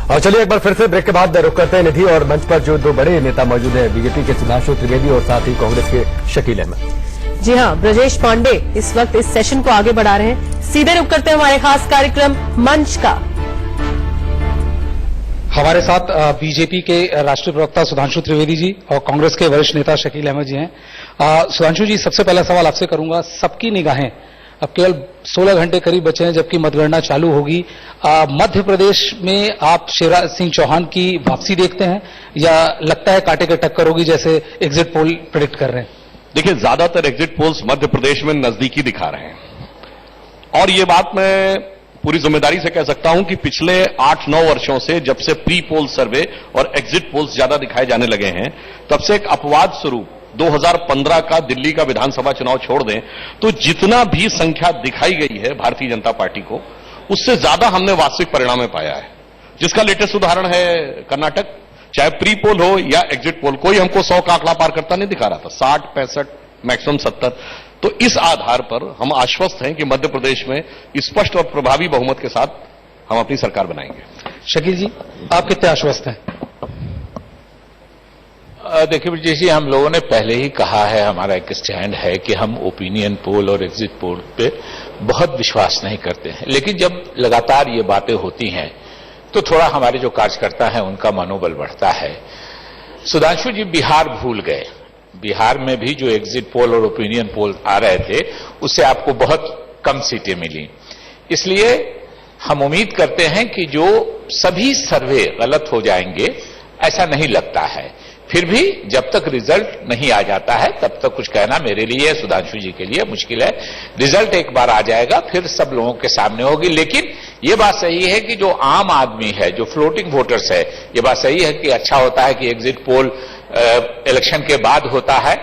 और चलिए एक बार फिर से ब्रेक के बाद रुक करते हैं निधि और मंच पर जो दो बड़े नेता मौजूद हैं, बीजेपी के सुधांशु त्रिवेदी और साथ ही कांग्रेस के शकील अहमद। जी हां, ब्रजेश पांडे इस वक्त इस सेशन को आगे बढ़ा रहे हैं। सीधे रुक करते हैं हमारे खास कार्यक्रम मंच का। हमारे साथ बीजेपी के राष्ट्रीय प्रवक्ता सुधांशु त्रिवेदी जी और कांग्रेस के वरिष्ठ नेता शकील अहमद जी हैं। सुधांशु जी, सबसे पहला सवाल आपसे करूंगा। सबकी निगाहें अब केवल 16 घंटे करीब बचे हैं जबकि मतगणना चालू होगी। मध्य प्रदेश में आप शिवराज सिंह चौहान की वापसी देखते हैं या लगता है कांटे के टक्कर होगी जैसे एग्जिट पोल प्रेडिक्ट कर रहे हैं? देखिए, ज्यादातर एग्जिट पोल्स मध्य प्रदेश में नजदीकी दिखा रहे हैं और ये बात मैं पूरी जिम्मेदारी से कह सकता हूं कि पिछले 8-9 वर्षों से जब से प्री पोल सर्वे और एग्जिट पोल्स ज्यादा दिखाए जाने लगे हैं, तब से एक अपवाद स्वरूप 2015 का दिल्ली का विधानसभा चुनाव छोड़ दें तो जितना भी संख्या दिखाई गई है भारतीय जनता पार्टी को, उससे ज्यादा हमने वास्तविक परिणाम में पाया है। जिसका लेटेस्ट उदाहरण है कर्नाटक। चाहे प्री पोल हो या एग्जिट पोल, कोई हमको 100 का आंकड़ा पार करता नहीं दिखा रहा था। 60, 65, मैक्सिमम 70। तो इस आधार पर हम आश्वस्त हैं कि मध्य प्रदेश में स्पष्ट और प्रभावी बहुमत के साथ हम अपनी सरकार बनाएंगे। शकील जी, आप कितने आश्वस्त हैं? देखिए जैसे हम लोगों ने पहले ही कहा है, हमारा एक स्टैंड है कि हम ओपिनियन पोल और एग्जिट पोल पे बहुत विश्वास नहीं करते हैं। लेकिन जब लगातार ये बातें होती हैं तो थोड़ा हमारे जो कार्यकर्ता हैं उनका मनोबल बढ़ता है। सुधांशु जी बिहार भूल गए। बिहार में भी जो एग्जिट पोल और ओपिनियन पोल आ रहे थे उससे आपको बहुत कम सीटें मिली। इसलिए हम उम्मीद करते हैं कि जो सभी सर्वे गलत हो जाएंगे ऐसा नहीं लगता है। फिर भी जब तक रिजल्ट नहीं आ जाता है तब तक कुछ कहना मेरे लिए, सुधांशु जी के लिए मुश्किल है। रिजल्ट एक बार आ जाएगा फिर सब लोगों के सामने होगी। लेकिन ये बात सही है कि जो आम आदमी है, जो फ्लोटिंग वोटर्स है, ये बात सही है कि अच्छा होता है कि एग्जिट पोल इलेक्शन के बाद होता है।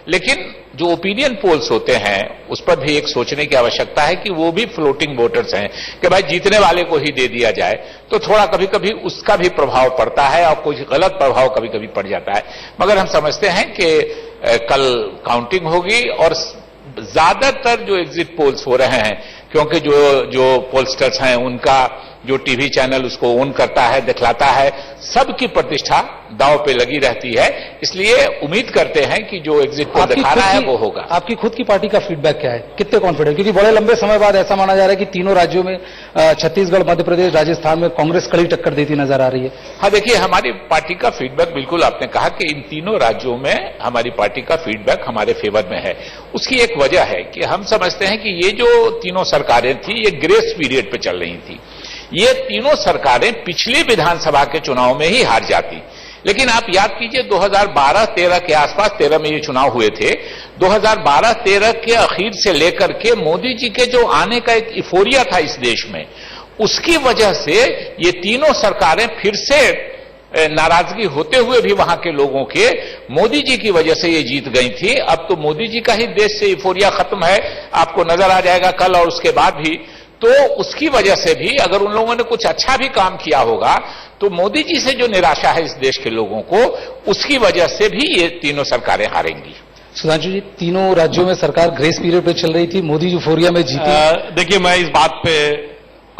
लेकिन जो ओपिनियन पोल्स होते हैं उस पर भी एक सोचने की आवश्यकता है कि वो भी फ्लोटिंग वोटर्स हैं, कि भाई जीतने वाले को ही दे दिया जाए तो थोड़ा कभी कभी उसका भी प्रभाव पड़ता है और कुछ गलत प्रभाव कभी कभी पड़ जाता है। मगर हम समझते हैं कि कल काउंटिंग होगी और ज्यादातर जो एग्जिट पोल्स हो रहे हैं, क्योंकि जो पोलस्टर्स हैं उनका जो टीवी चैनल उसको ऑन करता है, दिखलाता है, सबकी प्रतिष्ठा दांव पे लगी रहती है। इसलिए उम्मीद करते हैं कि जो एग्जिट पोल दिखा रहा है वो होगा। आपकी खुद की पार्टी का फीडबैक क्या है? कितने कॉन्फिडेंट? क्योंकि बड़े लंबे समय बाद ऐसा माना जा रहा है कि तीनों राज्यों में, छत्तीसगढ़, मध्य प्रदेश, राजस्थान में कांग्रेस कड़ी टक्कर देती नजर आ रही है। हाँ, देखिए हमारी पार्टी का फीडबैक बिल्कुल आपने कहा कि इन तीनों राज्यों में हमारी पार्टी का फीडबैक हमारे फेवर में है। उसकी एक वजह है कि हम समझते हैं कि ये जो तीनों सरकारें थी ये ग्रेस पीरियड पे चल रही थी। ये तीनों सरकारें पिछली विधानसभा के चुनाव में ही हार जाती। लेकिन आप याद कीजिए 2012-13 के आसपास, 13 में ये चुनाव हुए थे, 2012-13 के आखिर से लेकर के मोदी जी के जो आने का एक इफोरिया था इस देश में, उसकी वजह से ये तीनों सरकारें फिर से नाराजगी होते हुए भी वहां के लोगों के मोदी जी की वजह से ये जीत गई थी। अब तो मोदी जी का ही देश से इफोरिया खत्म है, आपको नजर आ जाएगा कल और उसके बाद भी। तो उसकी वजह से भी अगर उन लोगों ने कुछ अच्छा भी काम किया होगा तो मोदी जी से जो निराशा है इस देश के लोगों को, उसकी वजह से भी ये तीनों सरकारें हारेंगी। सुधांशु जी, तीनों राज्यों में सरकार ग्रेस पीरियड पे चल रही थी, मोदी यूफोरिया में जीती। देखिए, मैं इस बात पे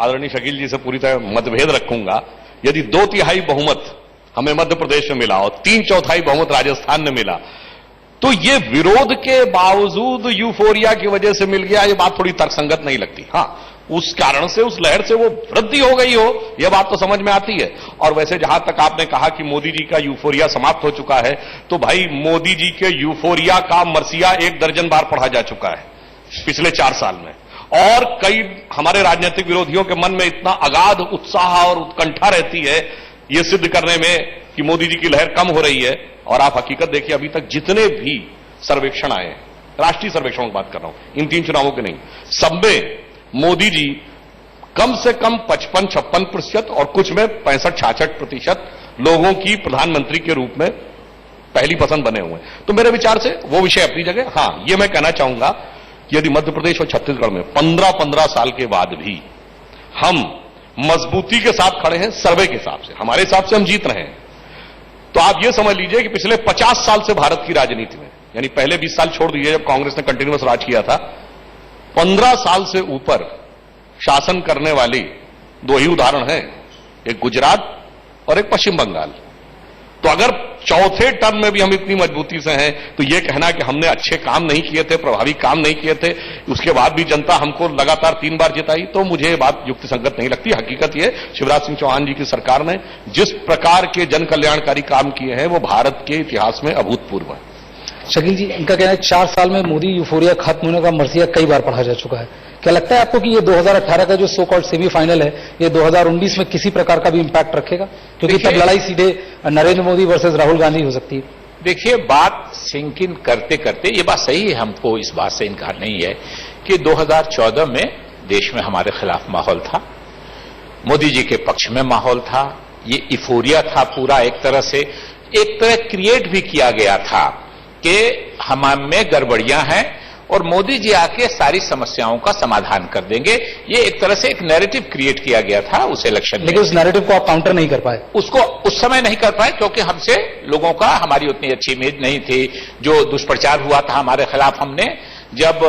आदरणीय शकील जी से पूरी तरह मतभेद रखूंगा। यदि 2/3 बहुमत हमें मध्य प्रदेश में मिला और 3/4 बहुमत राजस्थान में मिला तो ये विरोध के बावजूद यूफोरिया की वजह से मिल गया, ये बात थोड़ी तर्कसंगत नहीं लगती। हाँ, उस कारण से, उस लहर से वो वृद्धि हो गई हो, यह बात तो समझ में आती है। और वैसे जहां तक आपने कहा कि मोदी जी का यूफोरिया समाप्त हो चुका है, तो भाई मोदी जी के यूफोरिया का मरसिया 1 दर्जन बार पढ़ा जा चुका है पिछले 4 साल में। और कई हमारे राजनीतिक विरोधियों के मन में इतना अगाध उत्साह और उत्कंठा रहती है ये सिद्ध करने में कि मोदी जी की लहर कम हो रही है। और आप हकीकत देखिए, अभी तक जितने भी सर्वेक्षण आए, राष्ट्रीय सर्वेक्षणों की बात कर रहा हूं, इन 3 चुनावों के नहीं, सब में मोदी जी कम से कम 55-56% और कुछ में 65-66% लोगों की प्रधानमंत्री के रूप में पहली पसंद बने हुए हैं। तो मेरे विचार से वो विषय अपनी जगह। हां, ये मैं कहना चाहूंगा कि यदि मध्य प्रदेश और छत्तीसगढ़ में 15-15 साल के बाद भी हम मजबूती के साथ खड़े हैं, सर्वे के हिसाब से, हमारे हिसाब से हम जीत रहे हैं, तो आप ये समझ लीजिए कि पिछले 50 साल से भारत की राजनीति में, यानी पहले 20 साल छोड़ दीजिए जब कांग्रेस ने कंटिन्यूअस राज किया था, 15 साल से ऊपर शासन करने वाली 2 ही उदाहरण हैं, एक गुजरात और एक पश्चिम बंगाल। तो अगर चौथे टर्म में भी हम इतनी मजबूती से हैं तो यह कहना कि हमने अच्छे काम नहीं किए थे, प्रभावी काम नहीं किए थे, उसके बाद भी जनता हमको लगातार 3 बार जिताई, तो मुझे ये बात युक्तिसंगत नहीं लगती। हकीकत यह शिवराज सिंह चौहान जी की सरकार ने जिस प्रकार के जन कल्याणकारी काम किए हैं वो भारत के इतिहास में अभूतपूर्व है। शकील जी, इनका कहना है 4 साल में मोदी यूफोरिया खत्म होने का मर्सिया कई बार पढ़ा जा चुका है। क्या लगता है आपको कि ये 2018 का जो सो कॉल्ड सेमीफाइनल है ये 2019 में किसी प्रकार का भी इंपैक्ट रखेगा? क्योंकि तब लड़ाई सीधे नरेंद्र मोदी वर्सेस राहुल गांधी हो सकती है। देखिए, बात सिंक इन करते करते ये बात सही है, हमको इस बात से इनकार नहीं है कि 2014 में देश में हमारे खिलाफ माहौल था, मोदी जी के पक्ष में माहौल था, ये इफोरिया था पूरा, एक तरह क्रिएट भी किया गया था कि हम में गड़बड़ियां हैं और मोदी जी आके सारी समस्याओं का समाधान कर देंगे। ये एक तरह से एक नैरेटिव क्रिएट किया गया था उस इलेक्शन में। लेकिन उस नैरेटिव को आप काउंटर नहीं कर पाए। उसको उस समय नहीं कर पाए क्योंकि हमसे लोगों का हमारी उतनी अच्छी इमेज नहीं थी। जो दुष्प्रचार हुआ था हमारे खिलाफ, हमने जब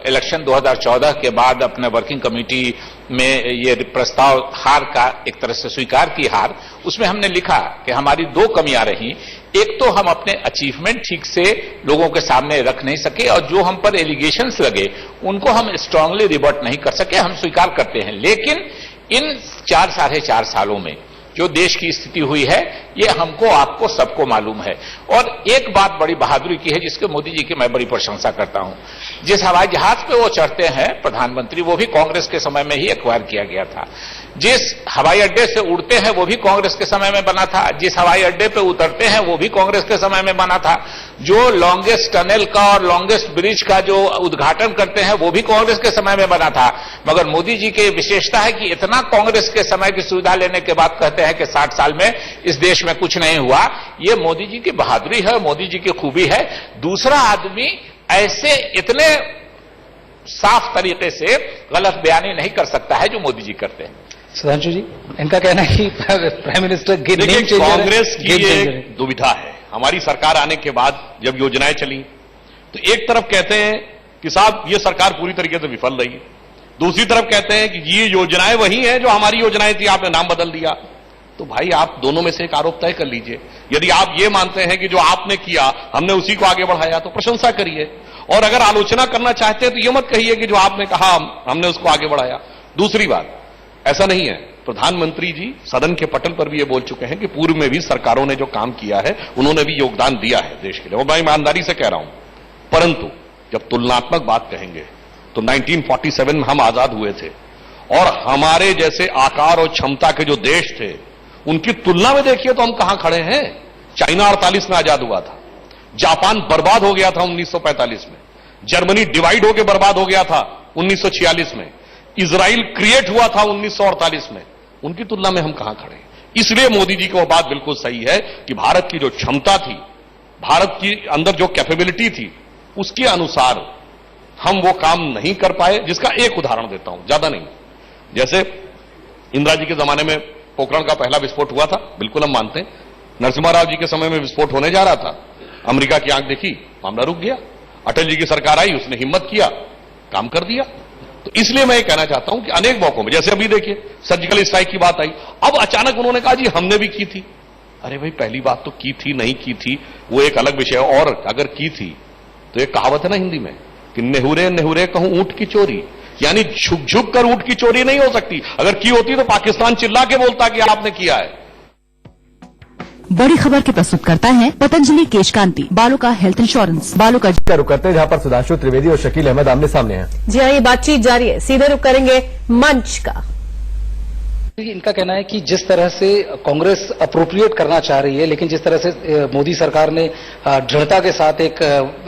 इलेक्शन 2014 के बाद अपने वर्किंग कमेटी में ये प्रस्ताव हार का एक तरह से स्वीकार की हार, उसमें हमने लिखा कि हमारी 2 कमियां रही। एक तो हम अपने अचीवमेंट ठीक से लोगों के सामने रख नहीं सके और जो हम पर एलिगेशंस लगे उनको हम स्ट्रांगली रिबर्ट नहीं कर सके। हम स्वीकार करते हैं, लेकिन इन 4 साढ़े 4 सालों में जो देश की स्थिति हुई है ये हमको, आपको, सबको मालूम है। और एक बात बड़ी बहादुरी की है जिसके मोदी जी की मैं बड़ी प्रशंसा करता हूं। जिस हवाई जहाज पे वो चढ़ते हैं प्रधानमंत्री, वो भी कांग्रेस के समय में ही एक्वायर किया गया था। जिस हवाई अड्डे से उड़ते हैं वो भी कांग्रेस के समय में बना था। जिस हवाई अड्डे पे उतरते हैं वो भी कांग्रेस के समय में बना था। जो लॉन्गेस्ट टनल का और लॉन्गेस्ट ब्रिज का जो उद्घाटन करते हैं वो भी कांग्रेस के समय में बना था। मगर मोदी जी की विशेषता है कि इतना कांग्रेस के समय की सुविधा लेने के बाद कहते हैं कि 60 साल में इस देश में कुछ नहीं हुआ। ये मोदी जी की बहादुरी है, मोदी जी की खूबी है। दूसरा आदमी ऐसे इतने साफ तरीके से गलत बयानी नहीं कर सकता है जो मोदी जी करते हैं। सुधांशु जी, इनका कहना है कि प्राइम मिनिस्टर कांग्रेस की एक दुविधा है। हमारी सरकार आने के बाद जब योजनाएं चली तो एक तरफ कहते हैं कि साहब ये सरकार पूरी तरीके से विफल रही, दूसरी तरफ कहते हैं कि ये योजनाएं वही हैं जो हमारी योजनाएं थी, आपने नाम बदल दिया। तो भाई आप दोनों में से एक आरोप तय कर लीजिए। यदि आप ये मानते हैं कि जो आपने किया हमने उसी को आगे बढ़ाया तो प्रशंसा करिए, और अगर आलोचना करना चाहते हैं तो ये मत कहिए कि जो आपने कहा हमने उसको आगे बढ़ाया। दूसरी बात, ऐसा नहीं है, प्रधानमंत्री जी सदन के पटल पर भी ये बोल चुके हैं कि पूर्व में भी सरकारों ने जो काम किया है उन्होंने भी योगदान दिया है देश के लिए, और मैं ईमानदारी से कह रहा हूं। परंतु जब तुलनात्मक बात कहेंगे तो 1947 में हम आजाद हुए थे और हमारे जैसे आकार और क्षमता के जो देश थे उनकी तुलना में देखिए तो हम कहां खड़े हैं। चाइना 48 में आजाद हुआ था, जापान बर्बाद हो गया था 1945 में, जर्मनी डिवाइड होकर बर्बाद हो गया था 1946 में, इजराइल क्रिएट हुआ था 1948 में। उनकी तुलना में हम कहां खड़े हैं। इसलिए मोदी जी की वो बात बिल्कुल सही है कि भारत की जो क्षमता थी, भारत की अंदर जो कैपेबिलिटी थी, उसके अनुसार हम वो काम नहीं कर पाए। जिसका एक उदाहरण देता हूं, ज्यादा नहीं। जैसे इंदिरा जी के जमाने में पोखरण का पहला विस्फोट हुआ था, बिल्कुल हम मानते हैं। नरसिम्हा राव जी के समय में विस्फोट होने जा रहा था, अमेरिका की आंख देखी, मामला रुक गया। अटल जी की सरकार आई, उसने हिम्मत किया, काम कर दिया। तो इसलिए मैं ये कहना चाहता हूं कि अनेक मौकों में, जैसे अभी देखिए सर्जिकल स्ट्राइक की बात आई, अब अचानक उन्होंने कहा जी हमने भी की थी। अरे भाई पहली बात तो की थी नहीं की थी वो एक अलग विषय है, और अगर की थी तो एक कहावत है ना हिंदी में कि नेहुरे नेहुरे कहूं ऊंट की चोरी, यानी झुक झुक कर ऊंट की चोरी नहीं हो सकती। अगर की होती तो पाकिस्तान चिल्ला के बोलता कि आपने किया है। बड़ी खबर के प्रस्तुत करता है पतंजलि केश कांति, बालों का हेल्थ इंश्योरेंस, बालों का रुक करते हैं जहां पर सुधांशु त्रिवेदी और शकील अहमद आमने सामने हैं। जी हाँ, ये बातचीत जारी है। सीधे रुक करेंगे मंच का। इनका कहना है कि जिस तरह से कांग्रेस अप्रोप्रिएट करना चाह रही है, लेकिन जिस तरह से मोदी सरकार ने दृढ़ता के साथ एक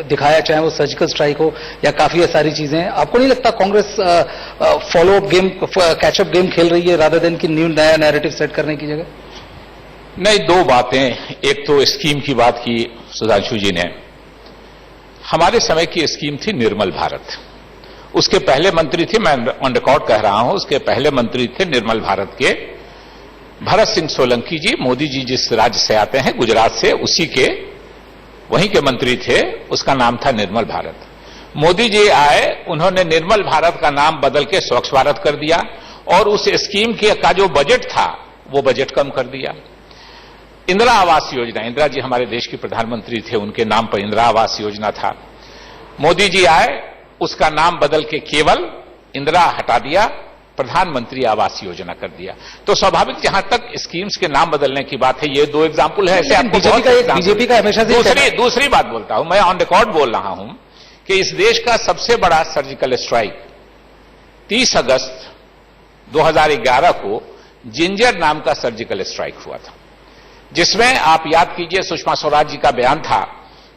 दिखाया, चाहे वो सर्जिकल स्ट्राइक हो या काफी सारी चीजें, आपको नहीं लगता Congress follow up game, catch up game खेल रही है रादर देन की नया नैरेटिव सेट करने की जगह? नहीं, 2 बातें। एक तो स्कीम की बात की सुधांशु जी ने। हमारे समय की स्कीम थी निर्मल भारत। उसके पहले मंत्री थे, मैं ऑन रिकॉर्ड कह रहा हूं, उसके पहले मंत्री थे निर्मल भारत के भरत सिंह सोलंकी जी। मोदी जी जिस राज्य से आते हैं, गुजरात से, उसी के वहीं के मंत्री थे, उसका नाम था निर्मल भारत। मोदी जी आए, उन्होंने निर्मल भारत का नाम बदल के स्वच्छ भारत कर दिया और उस स्कीम का जो बजट था वो बजट कम कर दिया। इंदिरा आवास योजना, इंदिरा जी हमारे देश की प्रधानमंत्री थे, उनके नाम पर इंदिरा आवास योजना था। मोदी जी आए, उसका नाम बदल के केवल इंदिरा हटा दिया, प्रधानमंत्री आवास योजना कर दिया। तो स्वाभाविक जहां तक स्कीम्स के नाम बदलने की बात है, ये 2 एग्जाम्पल है। ऐसे आपको बीजेपी का हमेशा दूसरी बात बोलता हूं, मैं ऑन रिकॉर्ड बोल रहा हूं कि इस देश का सबसे बड़ा सर्जिकल स्ट्राइक 30 अगस्त 2011 को जिंजर नाम का सर्जिकल स्ट्राइक हुआ था, जिसमें आप याद कीजिए सुषमा स्वराज जी का बयान था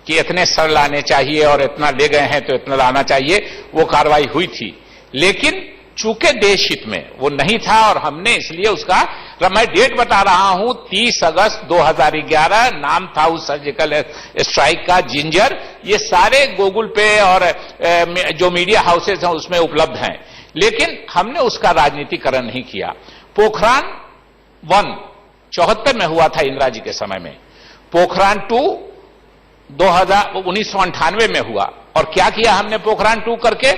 कि इतने सर लाने चाहिए और इतना ले गए हैं तो इतना लाना चाहिए। वो कार्रवाई हुई थी, लेकिन चूंकि देश हित में वो नहीं था और हमने इसलिए उसका, मैं डेट बता रहा हूं, 30 अगस्त 2011 नाम था उस सर्जिकल स्ट्राइक का, जिंजर। ये सारे गूगल पे और जो मीडिया हाउसेज हैं उसमें उपलब्ध हैं, लेकिन हमने उसका राजनीतिकरण नहीं किया। पोखरान 1 74 में हुआ था इंदिरा जी के समय में, पोखरान 2 1998 में हुआ। और क्या किया हमने पोखरान 2 करके?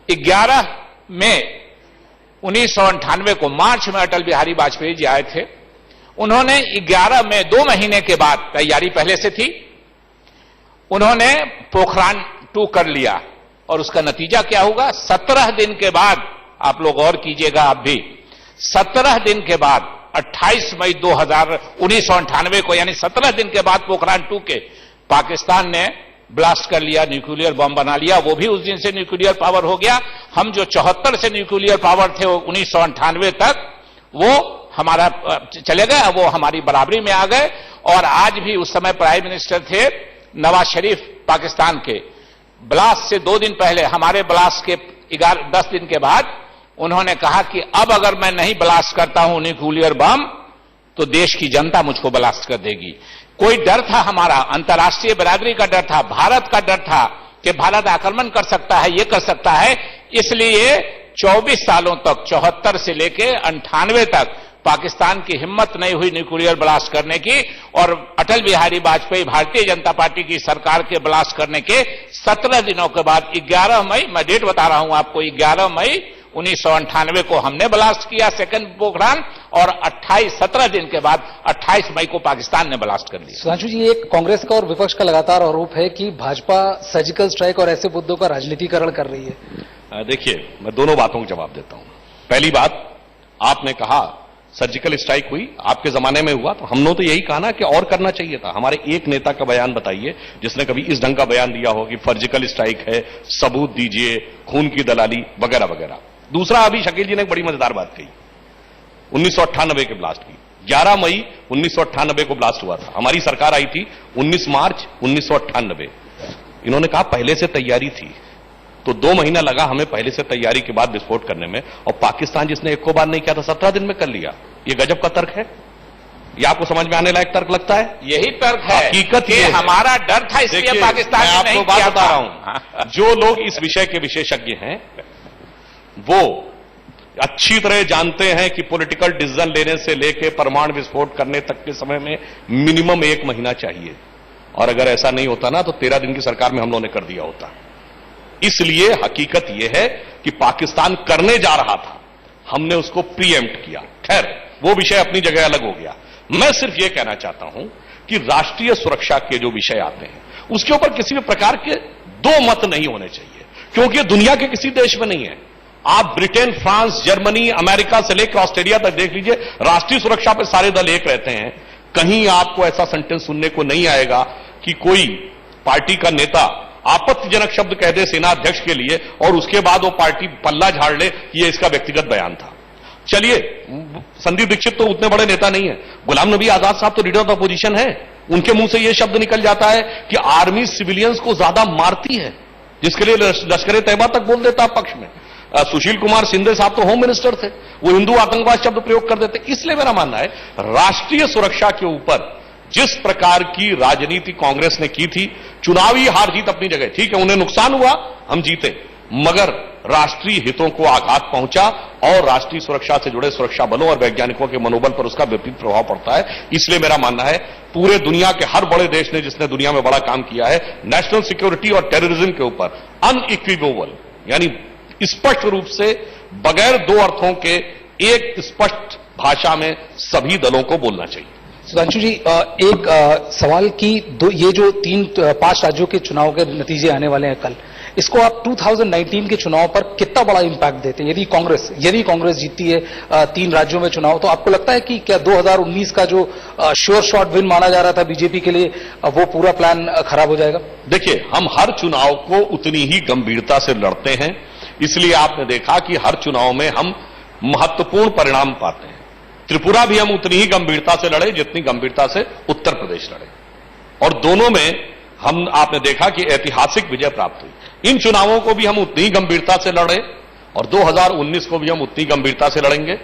11 मई 1998 को, मार्च में अटल बिहारी वाजपेयी जी आए थे। उन्होंने 11 मई 2 महीने के बाद, तैयारी पहले से थी, उन्होंने पोखरान 2 कर लिया। और उसका नतीजा क्या होगा? 17 दिन के बाद, आप लोग और कीजिएगा आप भी, 17 दिन के बाद 28 मई 1998 को, यानी 17 दिन के बाद पोखरान 2 के पाकिस्तान ने ब्लास्ट कर लिया, न्यूक्लियर बम बना लिया। वो भी उस दिन से न्यूक्लियर पावर हो गया। हम जो 74 से न्यूक्लियर पावर थे 1998 तक, वो हमारा चले गए, वो हमारी बराबरी में आ गए। और आज भी उस समय प्राइम मिनिस्टर थे नवाज शरीफ पाकिस्तान के। ब्लास्ट से 2 दिन पहले, हमारे ब्लास्ट के 10 दिन के बाद, उन्होंने कहा कि अब अगर मैं नहीं ब्लास्ट करता हूं न्यूक्लियर बम तो देश की जनता मुझको ब्लास्ट कर देगी। कोई डर था हमारा, अंतर्राष्ट्रीय बिरादरी का डर था, भारत का डर था कि भारत आक्रमण कर सकता है, ये कर सकता है। इसलिए 24 सालों तक, 74 से लेके 98 तक पाकिस्तान की हिम्मत नहीं हुई न्यूक्लियर ब्लास्ट करने की। और अटल बिहारी वाजपेयी भारतीय जनता पार्टी की सरकार के ब्लास्ट करने के 17 दिनों के बाद 11 मई, मैं डेट बता रहा हूं आपको, 11 मई 1998 को हमने ब्लास्ट किया सेकंड पोखरान, और 17 दिन के बाद 28 मई को पाकिस्तान ने ब्लास्ट कर दिया। सुधांशु जी, एक कांग्रेस का और विपक्ष का लगातार आरोप है कि भाजपा सर्जिकल स्ट्राइक और ऐसे मुद्दों का राजनीतिकरण कर रही है। देखिए, मैं दोनों बातों का जवाब देता हूं। पहली बात, आपने कहा सर्जिकल स्ट्राइक हुई, आपके जमाने में हुआ, तो हमने तो यही कहा ना कि और करना चाहिए था। हमारे एक नेता का बयान बताइए जिसने कभी इस ढंग का बयान दिया हो कि सर्जिकल स्ट्राइक है, सबूत दीजिए, खून की दलाली वगैरह वगैरह। दूसरा, अभी शकील जी ने एक बड़ी मजेदार बात कही, 1998 के ब्लास्ट की। 11 मई 1998 को ब्लास्ट हुआ था, हमारी सरकार आई थी 19 मार्च 1998। इन्होंने कहा पहले से तैयारी थी, तो 2 महीना लगा हमें पहले से तैयारी के बाद विस्फोट करने में, और पाकिस्तान जिसने एक को बार नहीं किया था 17 दिन में कर लिया। ये गजब का तर्क है? ये आपको समझ में आने लायक तर्क लगता है? यही तर्क है, हकीकत ये हमारा डर था, इसलिए पाकिस्तान ने नहीं आपको किया। बात बता रहा हूं, जो लोग इस विषय के विशेषज्ञ हैं वो अच्छी तरह जानते हैं कि पॉलिटिकल डिसीजन लेने से लेकर परमाणु विस्फोट करने तक के समय में मिनिमम 1 महीना चाहिए, और अगर ऐसा नहीं होता ना तो 13 दिन की सरकार में हम लोगों ने कर दिया होता। इसलिए हकीकत यह है कि पाकिस्तान करने जा रहा था, हमने उसको प्रीएम्प्ट किया। खैर, वो विषय अपनी जगह अलग हो गया। मैं सिर्फ यह कहना चाहता हूं कि राष्ट्रीय सुरक्षा के जो विषय आते हैं उसके ऊपर किसी भी प्रकार के 2 मत नहीं होने चाहिए, क्योंकि ये दुनिया के किसी देश में नहीं है। आप ब्रिटेन, फ्रांस, जर्मनी, अमेरिका से लेकर ऑस्ट्रेलिया तक देख लीजिए, राष्ट्रीय सुरक्षा पर सारे दल एक रहते हैं। कहीं आपको ऐसा सेंटेंस सुनने को नहीं आएगा कि कोई पार्टी का नेता आपत्तिजनक शब्द कह दे सेना अध्यक्ष के लिए और उसके बाद वो पार्टी पल्ला झाड़ ले कि ये इसका व्यक्तिगत बयान था। चलिए, संदीप दीक्षित तो उतने बड़े नेता नहीं है, गुलाम नबी आजाद साहब तो लीडर ऑफ अपोजिशन है, उनके मुंह से यह शब्द निकल जाता है कि आर्मी सिविलियंस को ज्यादा मारती है, जिसके लिए लश्कर तैयबा तक बोल देता पक्ष में। सुशील कुमार शिंदे साहब तो होम मिनिस्टर थे, वो हिंदू आतंकवाद शब्द प्रयोग कर देते। इसलिए मेरा मानना है राष्ट्रीय सुरक्षा के ऊपर जिस प्रकार की राजनीति कांग्रेस ने की थी, चुनावी हार जीत अपनी जगह, ठीक है, उन्हें नुकसान हुआ, हम जीते, मगर राष्ट्रीय हितों को आघात पहुंचा और राष्ट्रीय सुरक्षा से जुड़े सुरक्षा बलों और वैज्ञानिकों के मनोबल पर उसका विपरीत प्रभाव पड़ता है। इसलिए मेरा मानना है पूरे दुनिया के हर बड़े देश ने, जिसने दुनिया में बड़ा काम किया है नेशनल सिक्योरिटी और टेररिज्म के ऊपर, अनइक्विवोकल यानी स्पष्ट रूप से बगैर 2 अर्थों के एक स्पष्ट भाषा में सभी दलों को बोलना चाहिए। सुधांशु जी, एक सवाल की ये जो 5 राज्यों के चुनाव के नतीजे आने वाले हैं कल, इसको आप 2019 के चुनाव पर कितना बड़ा इंपैक्ट देते हैं? यदि कांग्रेस जीतती है 3 राज्यों में चुनाव, तो आपको लगता है कि क्या 2019 का जो श्योर शॉट विन माना जा रहा था बीजेपी के लिए, वो पूरा प्लान खराब हो जाएगा? देखिए, हम हर चुनाव को उतनी ही गंभीरता से लड़ते हैं, इसलिए आपने देखा कि हर चुनाव में हम महत्वपूर्ण परिणाम पाते हैं। त्रिपुरा भी हम उतनी ही गंभीरता से लड़े जितनी गंभीरता से उत्तर प्रदेश लड़े, और दोनों में आपने देखा कि ऐतिहासिक विजय प्राप्त हुई। इन चुनावों को भी हम उतनी गंभीरता से लड़े और 2019 को भी हम उतनी गंभीरता से लड़ेंगे।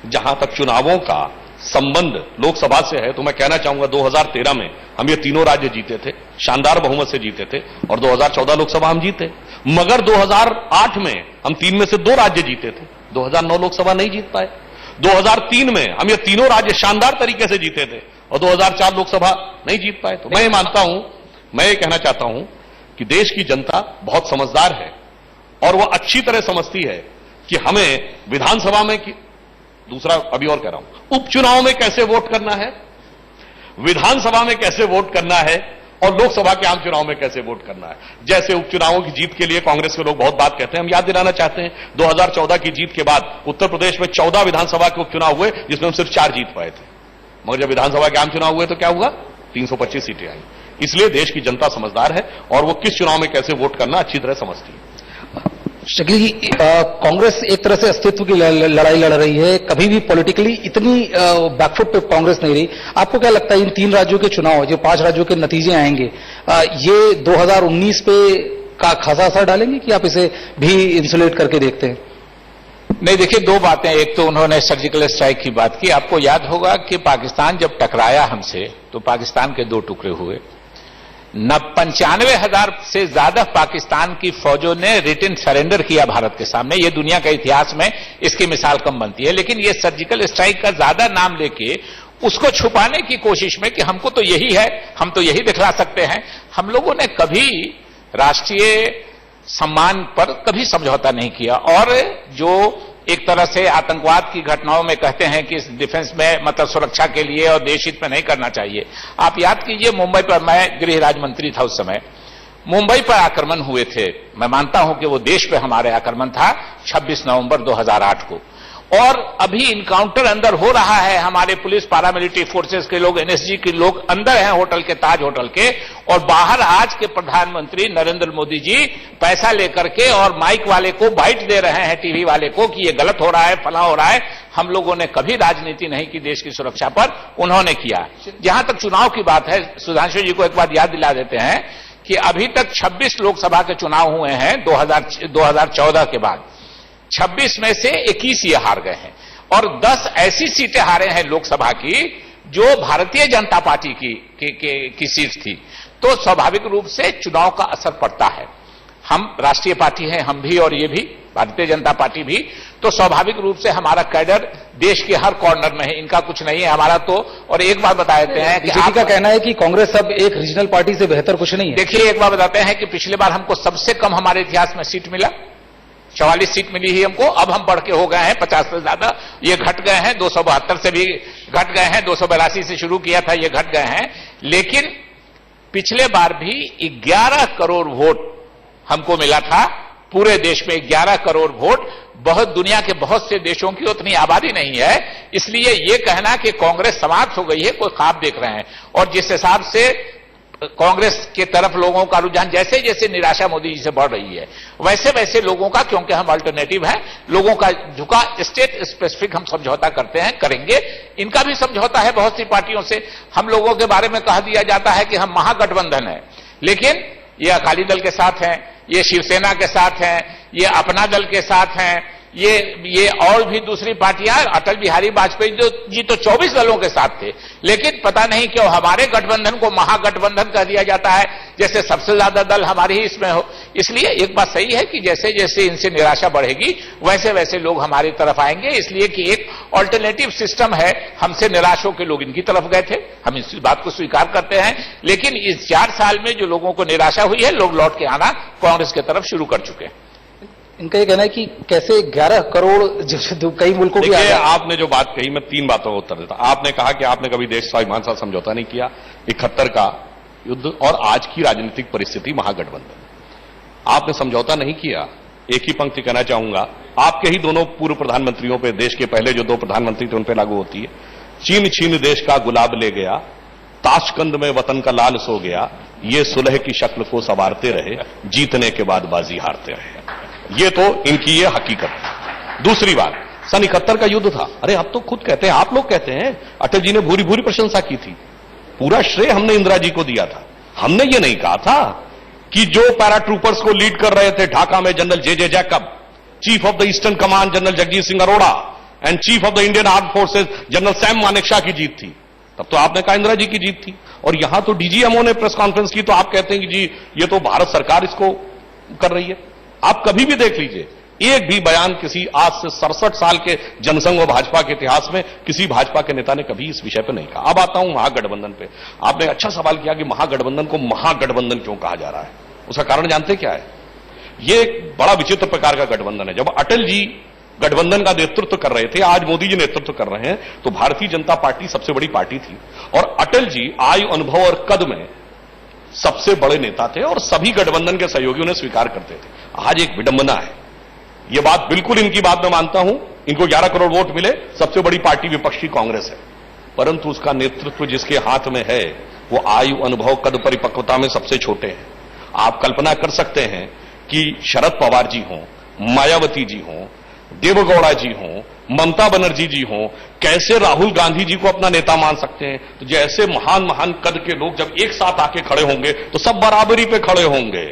जहां तक चुनावों का संबंध लोकसभा से है, तो मैं कहना चाहूंगा 2013 में हम ये तीनों राज्य जीते थे, शानदार बहुमत से जीते थे, और 2014 लोकसभा हम जीते। मगर 2008 में हम 3 में से 2 राज्य जीते थे, 2009 लोकसभा नहीं जीत पाए। 2003 में हम ये तीनों राज्य शानदार तरीके से जीते थे और 2004 लोकसभा नहीं जीत पाए। तो मैं ये मानता हूं, मैं ये कहना चाहता हूं कि देश की जनता बहुत समझदार है और वह अच्छी तरह समझती है कि हमें विधानसभा में दूसरा अभी और कह रहा हूं, उपचुनाव में कैसे वोट करना है, विधानसभा में कैसे वोट करना है और लोकसभा के आम चुनाव में कैसे वोट करना है। जैसे उपचुनावों की जीत के लिए कांग्रेस के लोग बहुत बात कहते हैं, हम याद दिलाना चाहते हैं 2014 की जीत के बाद उत्तर प्रदेश में 14 विधानसभा के उपचुनाव हुए जिसमें हम सिर्फ 4 जीत पाए थे, मगर जब विधानसभा के आम चुनाव हुए तो क्या हुआ, 325 सीटें आई। इसलिए देश की जनता समझदार है और वो किस चुनाव में कैसे वोट करना अच्छी तरह समझती है। शकील जी, कांग्रेस एक तरह से अस्तित्व की लड़ाई लड़ रही है, कभी भी पॉलिटिकली इतनी बैकफुट पे कांग्रेस नहीं रही। आपको क्या लगता है इन 3 राज्यों के चुनाव, जो 5 राज्यों के नतीजे आएंगे, ये 2019 पे का खासा असर डालेंगे कि आप इसे भी इंसुलेट करके देखते हैं? नहीं, देखिए 2 बातें। एक तो उन्होंने सर्जिकल स्ट्राइक की बात की। आपको याद होगा कि पाकिस्तान जब टकराया हमसे तो पाकिस्तान के 2 टुकड़े हुए। 95,000 से ज्यादा पाकिस्तान की फौजों ने रिटन सरेंडर किया भारत के सामने। यह दुनिया के इतिहास में इसकी मिसाल कम बनती है। लेकिन यह सर्जिकल स्ट्राइक का ज्यादा नाम लेके उसको छुपाने की कोशिश में कि हमको तो यही है, हम तो यही दिखला सकते हैं। हम लोगों ने कभी राष्ट्रीय सम्मान पर कभी समझौता नहीं किया, और जो एक तरह से आतंकवाद की घटनाओं में कहते हैं कि इस डिफेंस में मतलब सुरक्षा के लिए और देश हित में नहीं करना चाहिए। आप याद कीजिए, मुंबई पर, मैं गृह राज्य मंत्री था उस समय, मुंबई पर आक्रमण हुए थे। मैं मानता हूं कि वो देश पे हमारे आक्रमण था 26 नवंबर 2008 को, और अभी इनकाउंटर अंदर हो रहा है। हमारे पुलिस पैरामिलिट्री फोर्सेस के लोग, एनएसजी के लोग अंदर हैं होटल के, ताज होटल के, और बाहर आज के प्रधानमंत्री नरेंद्र मोदी जी पैसा लेकर के और माइक वाले को बाइट दे रहे हैं, टीवी वाले को, कि ये गलत हो रहा है, फला हो रहा है। हम लोगों ने कभी राजनीति नहीं की देश की सुरक्षा पर, उन्होंने किया। जहां तक चुनाव की बात है, सुधांशु जी को एक बात याद दिला देते हैं कि अभी तक 26 लोकसभा के चुनाव हुए हैं 2014 के बाद। 26 में से 21 ये हार गए हैं, और 10 ऐसी सीटें हारे हैं लोकसभा की जो भारतीय जनता पार्टी की सीट थी। तो स्वाभाविक रूप से चुनाव का असर पड़ता है। हम राष्ट्रीय पार्टी हैं, हम भी और ये भी, भारतीय जनता पार्टी भी, तो स्वाभाविक रूप से हमारा कैडर देश के हर कॉर्नर में है, इनका कुछ नहीं है हमारा तो। और एक बात बता देते हैं कि आपका कहना है कि कांग्रेस अब एक रीजनल पार्टी से बेहतर कुछ नहीं है। देखिए, एक बात बताते हैं कि पिछले बार हमको सबसे कम हमारे इतिहास में सीट मिला, 44 सीट मिली ही हमको। अब हम बढ़ के हो गए हैं 50 से ज्यादा, ये घट गए हैं, 272 से भी घट गए हैं, 282 से शुरू किया था, ये घट गए हैं। लेकिन पिछले बार भी 11 करोड़ वोट हमको मिला था, पूरे देश में 11 करोड़ वोट। बहुत दुनिया के बहुत से देशों की उतनी आबादी नहीं है, इसलिए ये कहना कि कांग्रेस समाप्त हो गई है, कोई ख्वाब देख रहे हैं। और जिस हिसाब से कांग्रेस के तरफ लोगों का रुझान, जैसे जैसे निराशा मोदी जी से बढ़ रही है, वैसे वैसे लोगों का, क्योंकि हम अल्टरनेटिव हैं, लोगों का झुका स्टेट स्पेसिफिक हम समझौता करते हैं, करेंगे। इनका भी समझौता है बहुत सी पार्टियों से। हम लोगों के बारे में कह दिया जाता है कि हम महागठबंधन है, लेकिन ये अकाली दल के साथ हैं, ये शिवसेना के साथ हैं, ये अपना दल के साथ हैं, ये और भी दूसरी पार्टियां। अटल बिहारी वाजपेयी जी तो 24 दलों के साथ थे, लेकिन पता नहीं क्यों हमारे गठबंधन को महागठबंधन कह दिया जाता है, जैसे सबसे ज्यादा दल हमारे ही इसमें हो। इसलिए एक बात सही है कि जैसे जैसे इनसे निराशा बढ़ेगी वैसे वैसे लोग हमारी तरफ आएंगे, इसलिए कि एक ऑल्टरनेटिव सिस्टम है। हमसे निराश होकर लोग इनकी तरफ गए थे, हम इस बात को स्वीकार करते हैं, लेकिन इस 4 साल में जो लोगों को निराशा हुई है, लोग लौट के आना कांग्रेस की तरफ शुरू कर चुके हैं। इनका ये कहना है कि कैसे 11 करोड़ जो कई मुल्कों की देखिए, आपने जो बात कही, मैं 3 बातों का उत्तर देता। आपने कहा कि आपने कभी देश स्वाभिमान साथ समझौता नहीं किया, 71 का युद्ध और आज की राजनीतिक परिस्थिति महागठबंधन, आपने समझौता नहीं किया। एक ही पंक्ति कहना चाहूंगा, आपके ही दोनों पूर्व प्रधानमंत्रियों पे, देश के पहले जो 2 प्रधानमंत्री थे उन पे लागू होती है। चीन छीन देश का गुलाब ले गया, ताशकंद में वतन का लाल सो गया, ये सुलह की शक्ल को संवारते रहे, जीतने के बाद बाजी हारते रहे। ये तो इनकी ये हकीकत है। दूसरी बात, सन 71 का युद्ध था। अरे आप तो खुद कहते हैं, आप लोग कहते हैं अटल जी ने भूरी भूरी प्रशंसा की थी, पूरा श्रेय हमने इंदिरा जी को दिया था। हमने ये नहीं कहा था कि जो पैराट्रूपर्स को लीड कर रहे थे ढाका में general J Jacob, chief of the eastern command general Jagjit Singh Arora and chief of the Indian arm forces general Sam Manekshaw की जीत थी। तब तो आपने कहा इंदिरा जी की जीत थी। और यहां तो डीजीएमओ ने प्रेस कॉन्फ्रेंस की तो आप कहते हैं कि जी ये तो भारत सरकार इसको कर रही है। आप कभी भी देख लीजिए, एक भी बयान किसी आज से 67 साल के जनसंघ और भाजपा के इतिहास में किसी भाजपा के नेता ने कभी इस विषय पर नहीं कहा। अब आता हूं महागठबंधन पे। आपने अच्छा सवाल किया कि महागठबंधन को महागठबंधन क्यों कहा जा रहा है। उसका कारण जानते क्या है? ये एक बड़ा विचित्र प्रकार का गठबंधन है। जब अटल जी गठबंधन का नेतृत्व कर रहे थे, आज मोदी जी नेतृत्व कर रहे हैं, तो भारतीय जनता पार्टी सबसे बड़ी पार्टी थी और अटल जी आयु, अनुभव और कद में सबसे बड़े नेता थे और सभी गठबंधन के सहयोगियों ने स्वीकार करते थे। आज एक विडंबना है। यह बात बिल्कुल इनकी बात मैं मानता हूं, इनको 11 करोड़ वोट मिले, सबसे बड़ी पार्टी विपक्षी कांग्रेस है, परंतु उसका नेतृत्व जिसके हाथ में है वो आयु, अनुभव, कद, परिपक्वता में सबसे छोटे हैं। आप कल्पना कर सकते हैं कि शरद पवार जी हों, मायावती जी हों, देवेगौड़ा जी हों, ममता बनर्जी जी हों, कैसे राहुल गांधी जी को अपना नेता मान सकते हैं? तो जैसे महान महान कद के लोग जब एक साथ आके खड़े होंगे तो सब बराबरी पे खड़े होंगे,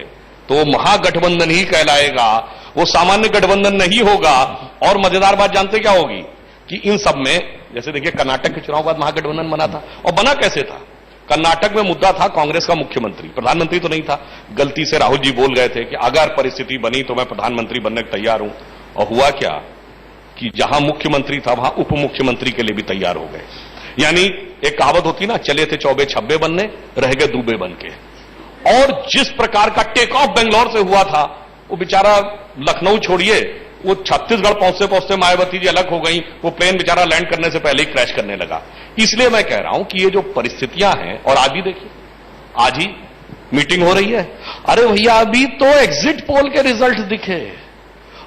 तो महागठबंधन ही कहलाएगा, वो सामान्य गठबंधन नहीं होगा। और मजेदार बात जानते क्या होगी कि इन सब में, जैसे देखिए कर्नाटक के चुनाव बाद महागठबंधन बना था, और बना कैसे था? कर्नाटक में मुद्दा था कांग्रेस का मुख्यमंत्री, प्रधानमंत्री तो नहीं था। गलती से राहुल जी बोल गए थे कि अगर परिस्थिति बनी तो मैं प्रधानमंत्री बनने को तैयार हूं, और हुआ क्या कि जहां मुख्यमंत्री था वहां उप मुख्यमंत्री के लिए भी तैयार हो गए। यानी एक कहावत होती ना, चले थे चौबे छब्बे बनने, रह गए दूबे बन के। और जिस प्रकार का टेक ऑफ बेंगलोर से हुआ था, वो बेचारा लखनऊ छोड़िए, वो छत्तीसगढ़ पहुंचते पहुंचते मायावती जी अलग हो गई, वो प्लेन बेचारा लैंड करने से पहले ही क्रैश करने लगा। इसलिए मैं कह रहा हूं कि ये जो परिस्थितियां हैं, और आज भी देखिए, आज ही मीटिंग हो रही है, अरे भैया अभी तो एग्जिट पोल के रिजल्ट दिखे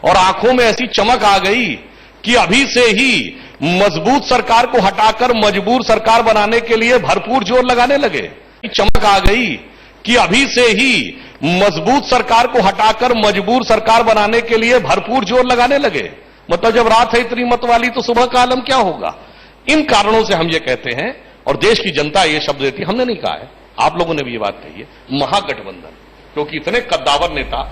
और आंखों में ऐसी चमक आ गई कि अभी से ही मजबूत सरकार को हटाकर मजबूर सरकार बनाने के लिए भरपूर जोर लगाने लगे। चमक आ गई कि अभी से ही मजबूत सरकार को हटाकर मजबूर सरकार बनाने के लिए भरपूर जोर लगाने लगे। मतलब जब रात है इतनी मत वाली तो सुबह का आलम क्या होगा? इन कारणों से हम ये कहते हैं, और देश की जनता ये शब्द देती है, हमने नहीं कहा है, आप लोगों ने भी ये बात कही है, महागठबंधन, क्योंकि इतने कद्दावर नेता